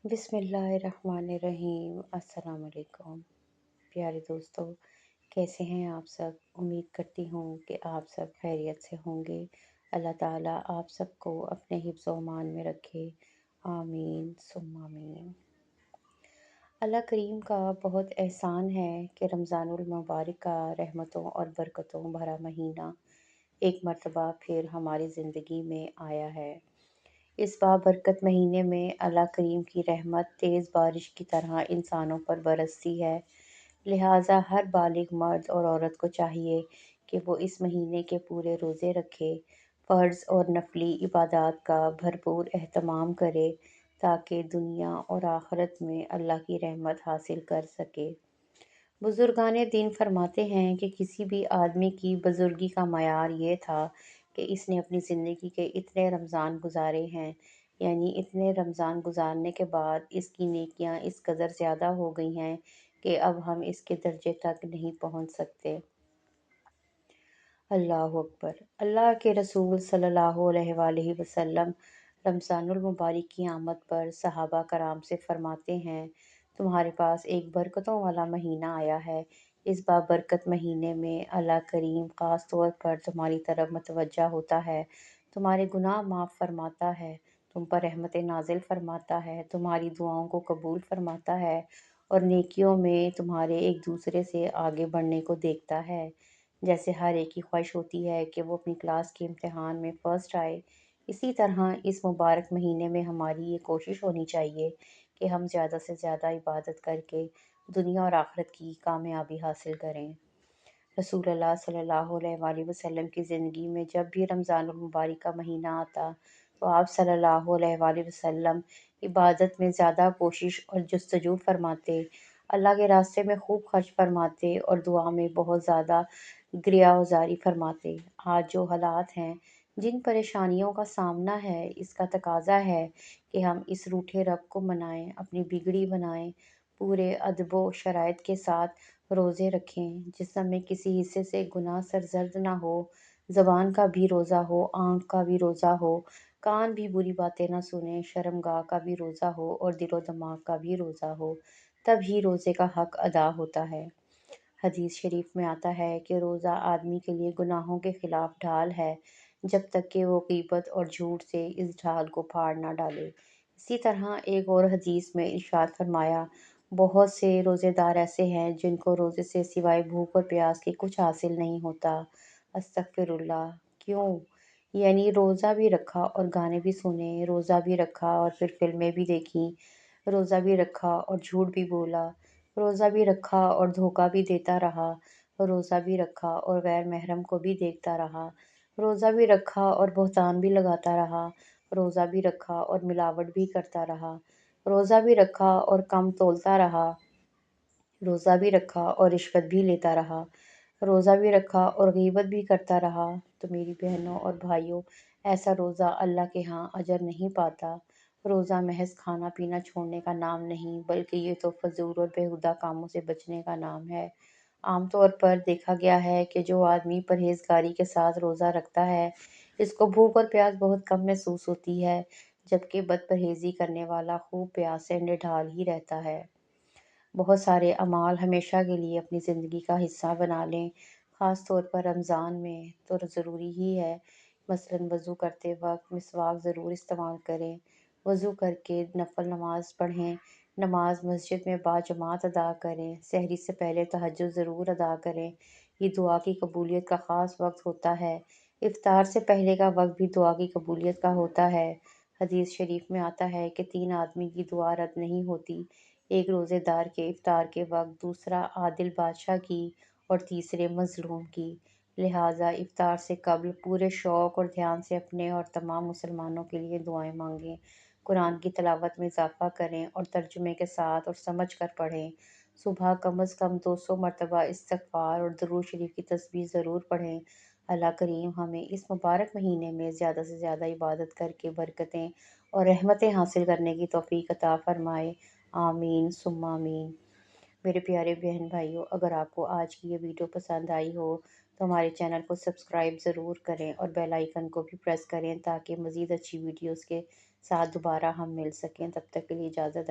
بسم اللہ الرحمن الرحیم۔ السلام علیکم پیارے دوستو، کیسے ہیں آپ سب؟ امید کرتی ہوں کہ آپ سب خیریت سے ہوں گے۔ اللہ تعالیٰ آپ سب کو اپنے حفظ و امان میں رکھے، آمین ثم آمین۔ اللہ کریم کا بہت احسان ہے کہ رمضان المبارک کا رحمتوں اور برکتوں بھرا مہینہ ایک مرتبہ پھر ہماری زندگی میں آیا ہے۔ اس بابرکت مہینے میں اللہ کریم کی رحمت تیز بارش کی طرح انسانوں پر برستی ہے، لہٰذا ہر بالغ مرد اور عورت کو چاہیے کہ وہ اس مہینے کے پورے روزے رکھے، فرض اور نفلی عبادات کا بھرپور اہتمام کرے تاکہ دنیا اور آخرت میں اللہ کی رحمت حاصل کر سکے۔ بزرگان دین فرماتے ہیں کہ کسی بھی آدمی کی بزرگی کا معیار یہ تھا کہ اس نے اپنی زندگی کے اتنے رمضان گزارے ہیں، یعنی اتنے رمضان گزارنے کے بعد اس کی نیکیاں اس قدر زیادہ ہو گئی ہیں کہ اب ہم اس کے درجے تک نہیں پہنچ سکتے۔ اللہ اکبر۔ اللہ کے رسول صلی اللہ علیہ وآلہ وسلم رمضان المبارک کی آمد پر صحابہ کرام سے فرماتے ہیں، تمہارے پاس ایک برکتوں والا مہینہ آیا ہے۔ اس بابرکت مہینے میں اللہ کریم خاص طور پر تمہاری طرف متوجہ ہوتا ہے، تمہارے گناہ معاف فرماتا ہے، تم پر رحمت نازل فرماتا ہے، تمہاری دعاؤں کو قبول فرماتا ہے اور نیکیوں میں تمہارے ایک دوسرے سے آگے بڑھنے کو دیکھتا ہے۔ جیسے ہر ایک کی خواہش ہوتی ہے کہ وہ اپنی کلاس کے امتحان میں فرسٹ آئے، اسی طرح اس مبارک مہینے میں ہماری یہ کوشش ہونی چاہیے کہ ہم زیادہ سے زیادہ عبادت کر کے دنیا اور آخرت کی کامیابی حاصل کریں۔ رسول اللہ صلی اللہ علیہ وآلہ وسلم کی زندگی میں جب بھی رمضان المبارک کا مہینہ آتا تو آپ صلی اللہ علیہ وآلہ وسلم عبادت میں زیادہ کوشش اور جستجو فرماتے، اللہ کے راستے میں خوب خرچ فرماتے اور دعا میں بہت زیادہ گریہ وزاری فرماتے۔ آج جو حالات ہیں، جن پریشانیوں کا سامنا ہے، اس کا تقاضا ہے کہ ہم اس روٹھے رب کو منائیں، اپنی بگڑی بنائیں، پورے ادب و شرائط کے ساتھ روزے رکھیں، جسم میں کسی حصے سے گناہ سرزد نہ ہو، زبان کا بھی روزہ ہو، آنکھ کا بھی روزہ ہو، کان بھی بری باتیں نہ سنیں، شرمگاہ کا بھی روزہ ہو اور دل و دماغ کا بھی روزہ ہو، تب ہی روزے کا حق ادا ہوتا ہے۔ حدیث شریف میں آتا ہے کہ روزہ آدمی کے لیے گناہوں کے خلاف ڈھال ہے، جب تک کہ وہ غیبت اور جھوٹ سے اس ڈھال کو پھاڑ نہ ڈالے۔ اسی طرح ایک اور حدیث میں ارشاد فرمایا، بہت سے روزے دار ایسے ہیں جن کو روزے سے سوائے بھوک اور پیاس کے کچھ حاصل نہیں ہوتا۔ استغفر اللہ۔ کیوں؟ یعنی روزہ بھی رکھا اور گانے بھی سنے، روزہ بھی رکھا اور پھر فلمیں بھی دیکھیں، روزہ بھی رکھا اور جھوٹ بھی بولا، روزہ بھی رکھا اور دھوکہ بھی دیتا رہا، روزہ بھی رکھا اور غیر محرم کو بھی دیکھتا رہا، روزہ بھی رکھا اور بہتان بھی لگاتا رہا، روزہ بھی رکھا اور ملاوٹ بھی کرتا رہا، روزہ بھی رکھا اور کم تولتا رہا، روزہ بھی رکھا اور رشوت بھی لیتا رہا، روزہ بھی رکھا اور غیبت بھی کرتا رہا، تو میری بہنوں اور بھائیوں، ایسا روزہ اللہ کے ہاں اجر نہیں پاتا۔ روزہ محض کھانا پینا چھوڑنے کا نام نہیں، بلکہ یہ تو فضول اور بیہودہ کاموں سے بچنے کا نام ہے۔ عام طور پر دیکھا گیا ہے کہ جو آدمی پرہیزگاری کے ساتھ روزہ رکھتا ہے، اس کو بھوک اور پیاس بہت کم محسوس ہوتی ہے، جبکہ بد پرہیزی کرنے والا خوب پیاس سے نڈھال ہی رہتا ہے۔ بہت سارے اعمال ہمیشہ کے لیے اپنی زندگی کا حصہ بنا لیں، خاص طور پر رمضان میں تو ضروری ہی ہے۔ مثلاً وضو کرتے وقت مسواک ضرور استعمال کریں، وضو کر کے نفل نماز پڑھیں، نماز مسجد میں باجماعت ادا کریں، سحری سے پہلے تہجد ضرور ادا کریں، یہ دعا کی قبولیت کا خاص وقت ہوتا ہے۔ افطار سے پہلے کا وقت بھی دعا کی قبولیت کا ہوتا ہے۔ حدیث شریف میں آتا ہے کہ 3 آدمی کی دعا رد نہیں ہوتی، ایک روزے دار کے افطار کے وقت، دوسرا عادل بادشاہ کی اور تیسرے مظلوم کی۔ لہٰذا افطار سے قبل پورے شوق اور دھیان سے اپنے اور تمام مسلمانوں کے لیے دعائیں مانگیں، قرآن کی تلاوت میں اضافہ کریں اور ترجمے کے ساتھ اور سمجھ کر پڑھیں۔ صبح کم از کم 200 مرتبہ استغفار اور درود شریف کی تسبیح ضرور پڑھیں۔ اللہ کریم ہمیں اس مبارک مہینے میں زیادہ سے زیادہ عبادت کر کے برکتیں اور رحمتیں حاصل کرنے کی توفیق عطا فرمائے، آمین ثم آمین۔ میرے پیارے بہن بھائیوں، اگر آپ کو آج کی یہ ویڈیو پسند آئی ہو تو ہمارے چینل کو سبسکرائب ضرور کریں اور بیل آئیکن کو بھی پریس کریں تاکہ مزید اچھی ویڈیوز کے ساتھ دوبارہ ہم مل سکیں۔ تب تک کے لیے اجازت